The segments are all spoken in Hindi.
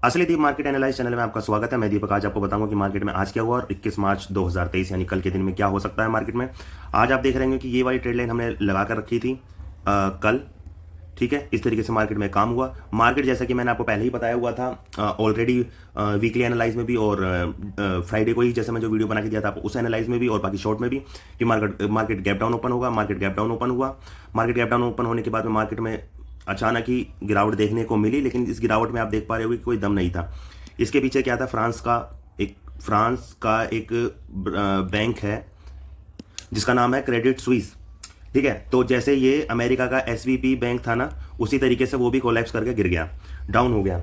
असली दीप मार्केट एनालाइज चैनल में आपका स्वागत है। मैं दीपक आज आपको बताऊंगा कि मार्केट में आज क्या हुआ और 21 मार्च 2023 यानी कल के दिन में क्या हो सकता है मार्केट में। आज आप देख रहे हैं कि ये वाली ट्रेड लाइन हमने लगा कर रखी थी कल। ठीक है, इस तरीके से मार्केट में काम हुआ। मार्केट जैसा कि मैंने आपको पहले ही बताया हुआ था ऑलरेडी वीकली एनालाइज में भी और फ्राइडे को ही जैसे मैं जो वीडियो बना के दिया था आपको उस एनालाइज में भी और बाकी शॉर्ट में भी कि मार्केट गैप डाउन ओपन होगा। मार्केट गैप डाउन ओपन हुआ। मार्केट गैप डाउन ओपन होने के बाद में मार्केट में अचानक ही गिरावट देखने को मिली, लेकिन इस गिरावट में आप देख पा रहे हो कि कोई दम नहीं था। इसके पीछे क्या था, फ्रांस का एक बैंक है जिसका नाम है क्रेडिट स्विस। ठीक है, तो जैसे ये अमेरिका का एसवीबी बैंक था ना, उसी तरीके से वो भी कोलैप्स करके गिर गया, डाउन हो गया।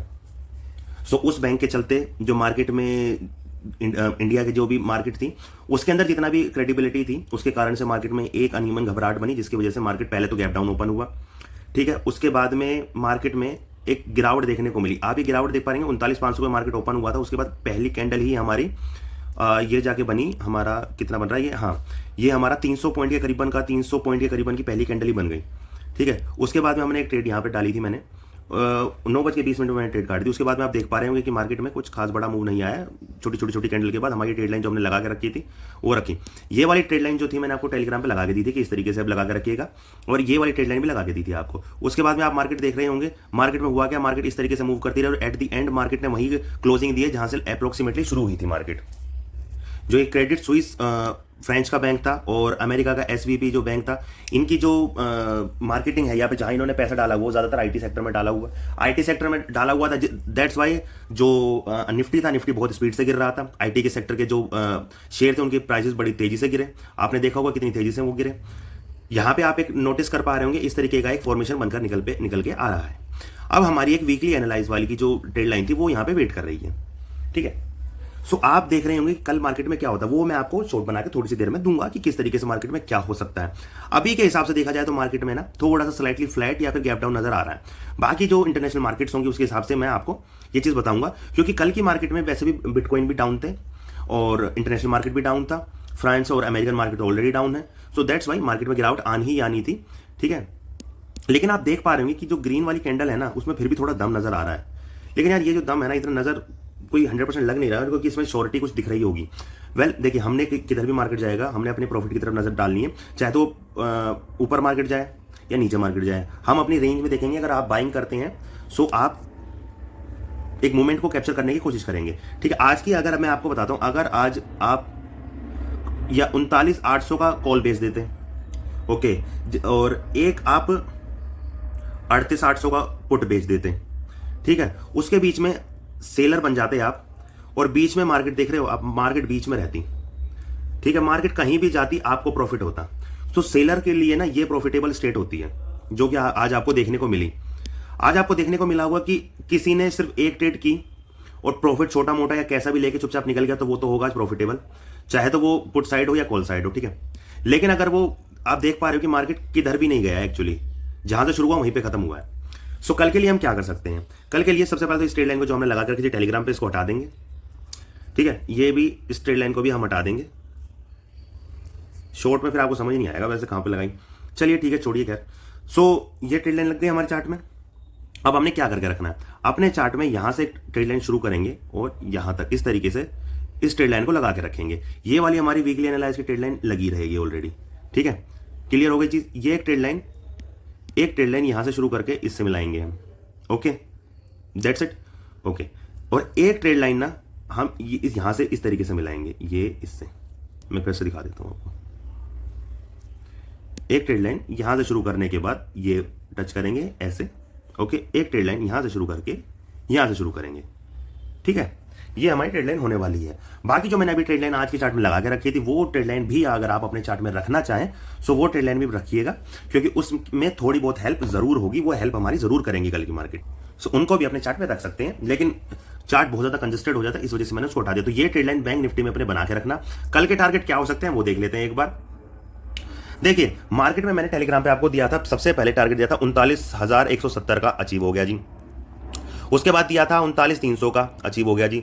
सो उस बैंक के चलते जो मार्केट में इंडिया की जो भी मार्केट थी उसके अंदर जितना भी क्रेडिबिलिटी थी उसके कारण से मार्केट में एक अनइवन घबराहट बनी, जिसकी वजह से मार्केट पहले तो गैप डाउन ओपन हुआ। ठीक है, उसके बाद में मार्केट में एक गिरावट देखने को मिली। आप ये गिरावट देख पा रहे हैं 39,500 का मार्केट ओपन हुआ था। उसके बाद पहली कैंडल ही हमारी ये जाके बनी, हमारा कितना बन रहा है ये, हाँ ये हमारा 300 पॉइंट के करीबन का 300 पॉइंट के करीबन की पहली कैंडल ही बन गई। ठीक है, उसके बाद में हमने एक ट्रेड यहाँ पे डाली थी मैंने 9:20 में मैंने ट्रेड काट दी। उसके बाद में आप देख पा रहे होंगे कि मार्केट में कुछ खास बड़ा मूव नहीं आया। छोटी कैंडल के बाद हमारी ट्रेड लाइन जो हमने लगा के रखी थी वो रखी। ये वाली ट्रेड लाइन जो थी मैंने आपको टेलीग्राम पे लगा के दी थी कि इस तरीके से आप लगा के रखिएगा, और ये वाली ट्रेड लाइन भी लगा के दी थी आपको। उसके बाद में आप मार्केट देख रहे होंगे मार्केट में हुआ क्या, मार्केट इस तरीके से मूव करती रही और एट द एंड मार्केट ने वही क्लोजिंग दी है जहां से अप्रोक्सीमेटली शुरू हुई थी मार्केट। जो एक क्रेडिट स्विस फ्रेंच का बैंक था और अमेरिका का एसवीबी जो बैंक था, इनकी जो मार्केटिंग है यहाँ पे जहां इन्होंने पैसा डाला वो ज्यादातर आईटी सेक्टर में डाला हुआ, आईटी सेक्टर में डाला हुआ था। दैट्स वाई जो निफ्टी था, निफ्टी बहुत स्पीड से गिर रहा था। आईटी के सेक्टर के जो शेयर थे उनके प्राइसेस बड़ी तेजी से गिरे। आपने देखा होगा कितनी तेजी से वो गिरे। यहाँ पे आप एक नोटिस कर पा रहे होंगे इस तरीके का एक फॉर्मेशन बनकर निकल के आ रहा है। अब हमारी एक वीकली एनालाइज वाली की जो ट्रेड लाइन थी वो यहाँ पे वेट कर रही है। ठीक है, सो आप देख रहे होंगे कि कल मार्केट में क्या होता है, वो मैं आपको शॉर्ट बना के थोड़ी सी देर में दूंगा कि किस तरीके से मार्केट में क्या हो सकता है। अभी के हिसाब से देखा जाए तो मार्केट में ना थोड़ा सा स्लाइटली फ्लैट या फिर गैप डाउन नजर आ रहा है। बाकी जो इंटरनेशनल मार्केट्स होंगी उसके हिसाब से मैं आपको ये चीज बताऊंगा, क्योंकि कल की मार्केट में वैसे भी बिटकॉइन भी डाउन थे और इंटरनेशनल मार्केट भी डाउन था। फ्रांस और अमेरिकन मार्केट ऑलरेडी डाउन है। सो दैट्स वाई मार्केट में गिरावट आनी थी। ठीक है, लेकिन आप देख पा रहे होंगे कि जो ग्रीन वाली कैंडल है ना उसमें फिर भी थोड़ा दम नजर आ रहा है। लेकिन यार ये जो दम है ना इतना नजर कोई 100% लग नहीं रहा है, क्योंकि इसमें श्योरिटी कुछ दिख रही होगी। देखिए हमने किधर भी मार्केट जाएगा हमने अपने प्रॉफिट की तरफ नजर डालनी है, चाहे तो ऊपर मार्केट जाए या नीचे मार्केट जाए। हम अपनी रेंज में देखेंगे। अगर आप बाइंग करते हैं सो आप एक मोमेंट को कैप्चर करने की कोशिश करेंगे। ठीक है, आज की अगर मैं आपको बताता हूं, अगर आज आप या 39,800 का कॉल बेच देते हैं, ओके, और एक आप 38,800 का पुट बेच देते हैं, ठीक है, उसके बीच में सेलर बन जाते आप और बीच में मार्केट देख रहे हो आप, मार्केट बीच में रहती। ठीक है, मार्केट कहीं भी जाती आपको प्रॉफिट होता। तो सेलर के लिए ना ये प्रॉफिटेबल स्टेट होती है, जो कि आज आपको देखने को मिली। आज आपको देखने को मिला हुआ कि किसी ने सिर्फ एक ट्रेड की और प्रॉफिट छोटा मोटा या कैसा भी लेके चुपचाप निकल गया, तो वो तो होगा प्रॉफिटेबल, चाहे तो वो पुट साइड हो या कॉल साइड हो। ठीक है, लेकिन अगर वो आप देख पा रहे हो कि मार्केट किधर भी नहीं गया एक्चुअली, जहां से शुरू हुआ वहीं पे खत्म हुआ है। सो कल के लिए हम क्या कर सकते हैं, कल के लिए सबसे पहले तो इस ट्रेड लाइन को जो हमने लगा करके टेलीग्राम पे इसको हटा देंगे। ठीक है, ये भी इस ट्रेड लाइन को भी हम हटा देंगे। शॉर्ट में फिर आपको समझ नहीं आएगा वैसे कहां पे लगाई। चलिए ठीक है, छोड़िए खैर। सो ये ट्रेड लाइन लग गई हमारे चार्ट में। अब हमने क्या करके रखना है, अपने चार्ट में यहां से एक ट्रेड लाइन शुरू करेंगे और यहां तक इस तरीके से इस ट्रेड लाइन को लगा के रखेंगे। ये वाली हमारी वीकली एनालाइज की ट्रेड लाइन लगी रहेगी ऑलरेडी। ठीक है, क्लियर हो गई चीज। ये एक ट्रेड लाइन यहां से शुरू करके इससे मिलाएंगे हम। Okay, that's it. ओके, और एक ट्रेड लाइन ना हम यहां से इस तरीके से मिलाएंगे, ये इससे मैं फिर से दिखा देता हूं आपको। एक ट्रेड लाइन यहां से शुरू करने के बाद ये टच करेंगे ऐसे। ओके, एक ट्रेड लाइन यहां से शुरू करके यहां से शुरू करेंगे। ठीक है, ये हमारी ट्रेड लाइन होने वाली है। बाकी जो मैंने अभी ट्रेड लाइन आज के चार्ट में लगा के रखी थी वो ट्रेड लाइन भी अगर आप अपने चार्ट में रखना चाहें सो वो ट्रेड लाइन भी रखिएगा, क्योंकि उसमें थोड़ी बहुत हेल्प जरूर होगी, वो हेल्प हमारी जरूर करेंगी कल की मार्केट। सो उनको भी अपने चार्ट में रख सकते हैं, लेकिन चार्ट बहुत ज्यादा कंजेस्टेड हो जाता है, इस वजह से मैंने उसको हटा दिया। तो ये ट्रेड लाइन बैंक निफ्टी में अपने बना के रखना। कल के टारगेट क्या हो सकते हैं वो देख लेते हैं एक बार। देखिए मार्केट में मैंने टेलीग्राम पे आपको दिया था, सबसे पहले टारगेट दिया था 39,170 का, अचीव हो गया जी। उसके बाद दिया था 39,300 का, अचीव हो गया जी।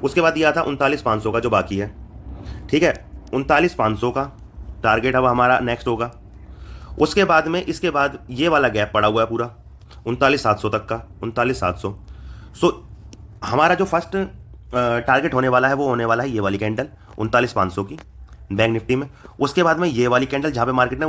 उसके बाद दिया था 39,500 का जो बाकी है। ठीक है, 39,500 का टारगेट अब हमारा नेक्स्ट होगा। उसके बाद में इसके बाद ये वाला गैप पड़ा हुआ है पूरा 39,700 तक का, 39,700। सो हमारा जो फर्स्ट टारगेट होने वाला है वो होने वाला है ये वाली कैंडल 39,500 की बैंक निफ्टी में। उसके बाद में ये वाली कैंडल जहाँ पे मार्केट ने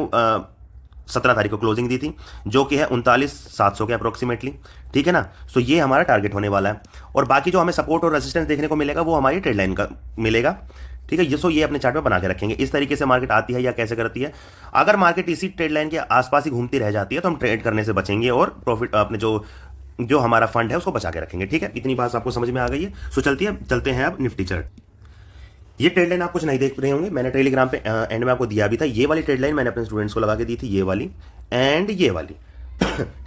17 तारीख को क्लोजिंग दी थी, जो कि है 39,700 के अप्रोक्सीमेटली, ठीक है ना। सो ये हमारा टारगेट होने वाला है। और बाकी जो हमें सपोर्ट और रेजिस्टेंस देखने को मिलेगा वो हमारी ट्रेड लाइन का मिलेगा, ठीक है। ये अपने चार्ट में बना के रखेंगे। इस तरीके से मार्केट आती है या कैसे करती है। अगर मार्केट इसी ट्रेड लाइन के आसपास ही घूमती रह जाती है तो हम ट्रेड करने से बचेंगे और प्रॉफिट अपने जो हमारा फंड है उसको बचा के रखेंगे, ठीक है। इतनी बात आपको समझ में आ गई है। सो चलते हैं अब निफ्टी चार्ट। ये ट्रेड लाइन आप कुछ नहीं देख रहे होंगे, मैंने टेलीग्राम पे एंड में आपको दिया भी था। ये वाली ट्रेड लाइन मैंने अपने स्टूडेंट्स को लगा के दी थी, ये वाली एंड ये वाली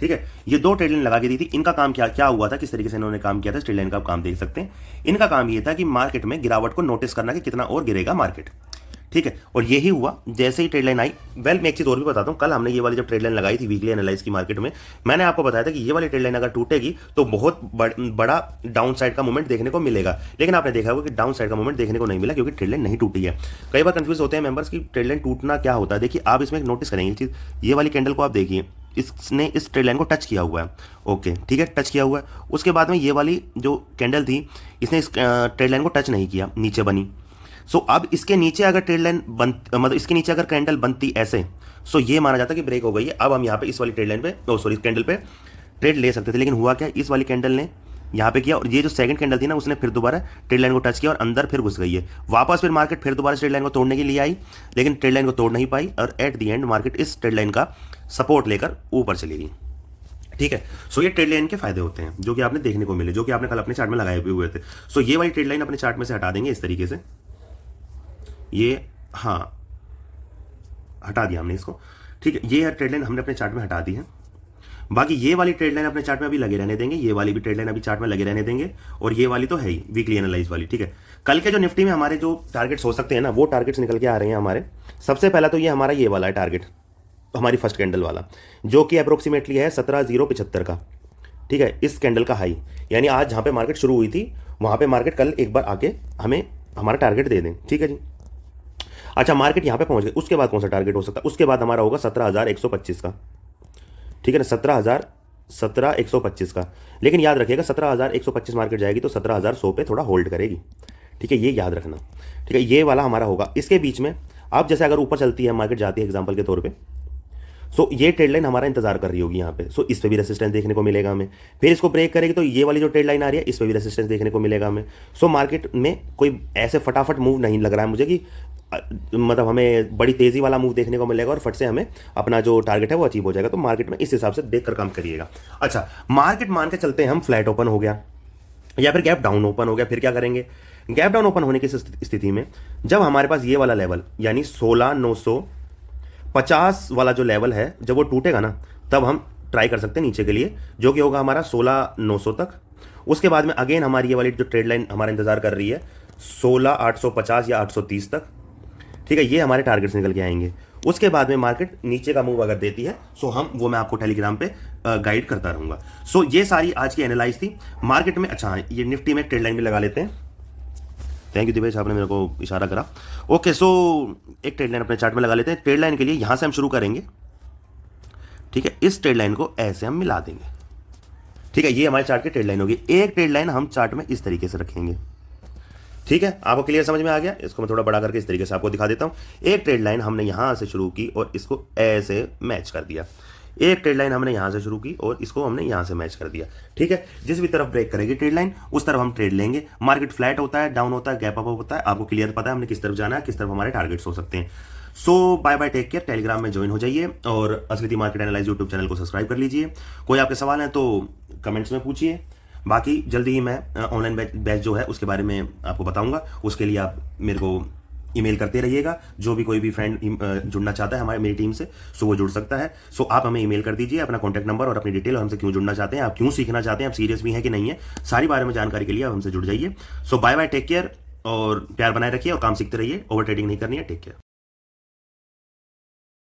ठीक है। ये दो ट्रेड लाइन लगा के दी थी। इनका काम क्या हुआ था, किस तरीके से इन्होंने काम किया था, ट्रेड लाइन का आप काम देख सकते हैं। इनका काम ये था कि मार्केट में गिरावट को नोटिस करना कि कितना और गिरेगा मार्केट, ठीक है। और यही हुआ जैसे ही ट्रेड लाइन आई। वेल मैं एक चीज़ और भी बताता हूँ, कल हमने ये वाली जब ट्रेड लाइन लगाई थी वीकली एनालाइज की मार्केट में, मैंने आपको बताया था कि ये वाली ट्रेड लाइन अगर टूटेगी तो बहुत बड़ा डाउन साइड का मूवमेंट देखने को मिलेगा। लेकिन आपने देखा होगा कि डाउन साइड का मूवमेंट देखने को नहीं मिला क्योंकि ट्रेड लाइन नहीं टूटी है। कई बार कंफ्यूज होते हैं मेंबर्स की ट्रेड लाइन टूटना क्या होता है। देखिए आप इसमें नोटिस करेंगे चीज़, ये वाली कैंडल को आप देखिए, इसने इस ट्रेड लाइन को टच किया हुआ है, ओके ठीक है, टच किया हुआ है। उसके बाद में ये वाली जो कैंडल थी इसने इस ट्रेड लाइन को टच नहीं किया, नीचे बनी। सो अब इसके नीचे अगर ट्रेड लाइन मतलब इसके नीचे अगर कैंडल बनती ऐसे, सो ये माना जाता कि ब्रेक हो गई है। अब हम यहाँ पे इस वाली ट्रेड लाइन पे इस कैंडल पे ट्रेड ले सकते थे। लेकिन हुआ क्या, इस वाली कैंडल ने यहाँ पे किया और ये जो सेकंड कैंडल थी ना उसने फिर दोबारा ट्रेड लाइन को टच किया और अंदर फिर घुस गई है। वापस फिर मार्केट फिर दोबारा ट्रेड लाइन को तोड़ने के लिए आई, लेकिन ट्रेड लाइन को तोड़ नहीं पाई और एट दी एंड मार्केट इस ट्रेड लाइन का सपोर्ट लेकर ऊपर चली गई, ठीक है। सो ये ट्रेड लाइन के फायदे होते हैं जो कि आपने देखने को मिले, जो कि आपने कल अपने चार्ट में लगाए हुए थे। सो ये वाली ट्रेड लाइन अपने चार्ट में से हटा देंगे इस तरीके से, ये हाँ हटा दिया हमने इसको, ठीक है। ये ट्रेड लाइन हमने अपने चार्ट में हटा दी है। बाकी ये वाली ट्रेड लाइन अपने चार्ट में अभी लगे रहने देंगे, ये वाली भी ट्रेड लाइन अभी चार्ट में लगे रहने देंगे और ये वाली तो है ही वीकली एनालाइज वाली, ठीक है। कल के जो निफ्टी में हमारे जो टारगेट्स हो सकते हैं ना, वो टारगेट्स निकल के आ रहे हैं हमारे। सबसे पहला तो ये हमारा ये वाला है टारगेट, हमारी फर्स्ट कैंडल वाला, जो कि अप्रोक्सीमेटली है 17,075 का, ठीक है। इस कैंडल का हाई, यानी आज जहाँ पे मार्केट शुरू हुई थी वहाँ पे मार्केट कल एक बार आके हमें हमारा टारगेट दे दें, ठीक है जी। अच्छा मार्केट यहाँ पे पहुँच गई, उसके बाद कौन सा टारगेट हो सकता है, उसके बाद हमारा होगा 17,125 का, ठीक है ना, 17,125 का। लेकिन याद रखिएगा 17,125 मार्केट जाएगी तो 17,100 पे थोड़ा होल्ड करेगी, ठीक है, ये याद रखना, ठीक है। ये वाला हमारा होगा। इसके बीच में अब जैसे अगर ऊपर चलती है मार्केट जाती है एग्जांपल के तौर पे, सो ये ट्रेड लाइन हमारा इंतजार कर रही होगी यहाँ पे। सो इस पे भी रेसिस्टेंस देखने को मिलेगा हमें। फिर इसको ब्रेक करेगी तो ये वाली जो ट्रेड लाइन आ रही है इस पे भी रेसिस्टेंस देखने को मिलेगा हमें। सो मार्केट में कोई ऐसे फटाफट मूव नहीं लग रहा है मुझे कि मतलब हमें बड़ी तेजी वाला मूव देखने को मिलेगा और फट से हमें अपना जो टारगेट है वो अचीव हो जाएगा। तो मार्केट में इस हिसाब से देखकर काम करिएगा। अच्छा मार्केट मान के चलते हैं हम फ्लैट ओपन हो गया या फिर गैप डाउन ओपन हो गया, फिर क्या करेंगे। गैप डाउन ओपन होने की स्थिति में जब हमारे पास ये वाला लेवल यानी 16,950 वाला जो लेवल है जब वो टूटेगा ना, तब हम ट्राई कर सकते हैं नीचे के लिए, जो कि होगा हमारा 16,900 तक। उसके बाद में अगेन हमारी ये वाली जो ट्रेड लाइन हमारा इंतजार कर रही है 16,850 या 830 तक, ठीक है। ये हमारे टारगेट्स निकल के आएंगे। उसके बाद में मार्केट नीचे का मूव अगर देती है सो मैं आपको टेलीग्राम पे गाइड करता रहूंगा। सो ये सारी आज की एनालाइज थी मार्केट में। अच्छा ये निफ्टी में एक ट्रेड लाइन भी लगा लेते हैं। थैंक यू दिवेश, आपने मेरे को इशारा करा। ओके सो एक ट्रेड लाइन अपने चार्ट में लगा लेते हैं। ट्रेड लाइन के लिए यहां से हम शुरू करेंगे, ठीक है। इस ट्रेड लाइन को ऐसे हम मिला देंगे, ठीक है। ये हमारे चार्ट की ट्रेड लाइन होगी। एक ट्रेड लाइन हम चार्ट में इस तरीके से रखेंगे, ठीक है। आपको क्लियर समझ में आ गया। इसको मैं थोड़ा बड़ा करके इस तरीके से आपको दिखा देता हूं। एक ट्रेड लाइन हमने यहां से शुरू की और इसको ऐसे मैच कर दिया। एक ट्रेड लाइन हमने यहां से शुरू की और इसको हमने यहां से मैच कर दिया, ठीक है। जिस भी तरफ ब्रेक करेगी ट्रेड लाइन उस तरफ हम ट्रेड लेंगे। मार्केट फ्लैट होता है, डाउन होता है, गैप अप होता है, आपको क्लियर पता है हमने किस तरफ जाना है, किस तरफ हमारे टारगेट्स हो सकते हैं। So bye bye, take care. Telegram में ज्वाइन हो जाइए और असलियती मार्केट एनालाइज यूट्यूब चैनल को सब्सक्राइब कर लीजिए। कोई आपके सवाल है तो कमेंट्स में पूछिए। बाकी जल्दी ही मैं ऑनलाइन बैच जो है उसके बारे में आपको बताऊंगा। उसके लिए आप मेरे को ईमेल करते रहिएगा। जो भी कोई भी फ्रेंड जुड़ना चाहता है मेरी टीम से सो वो जुड़ सकता है। सो आप हमें ईमेल कर दीजिए अपना कॉन्टैक्ट नंबर और अपनी डिटेल और हमसे क्यों जुड़ना चाहते हैं, आप क्यों सीखना चाहते हैं, आप सीरियस भी हैं कि नहीं है, सारी बारे में जानकारी के लिए आप हमसे जुड़ जाइए। सो बाय बाय, टेक केयर और प्यार बनाए रखिए और काम सीखते रहिए। ओवर ट्रेडिंग नहीं करनी है। Take care.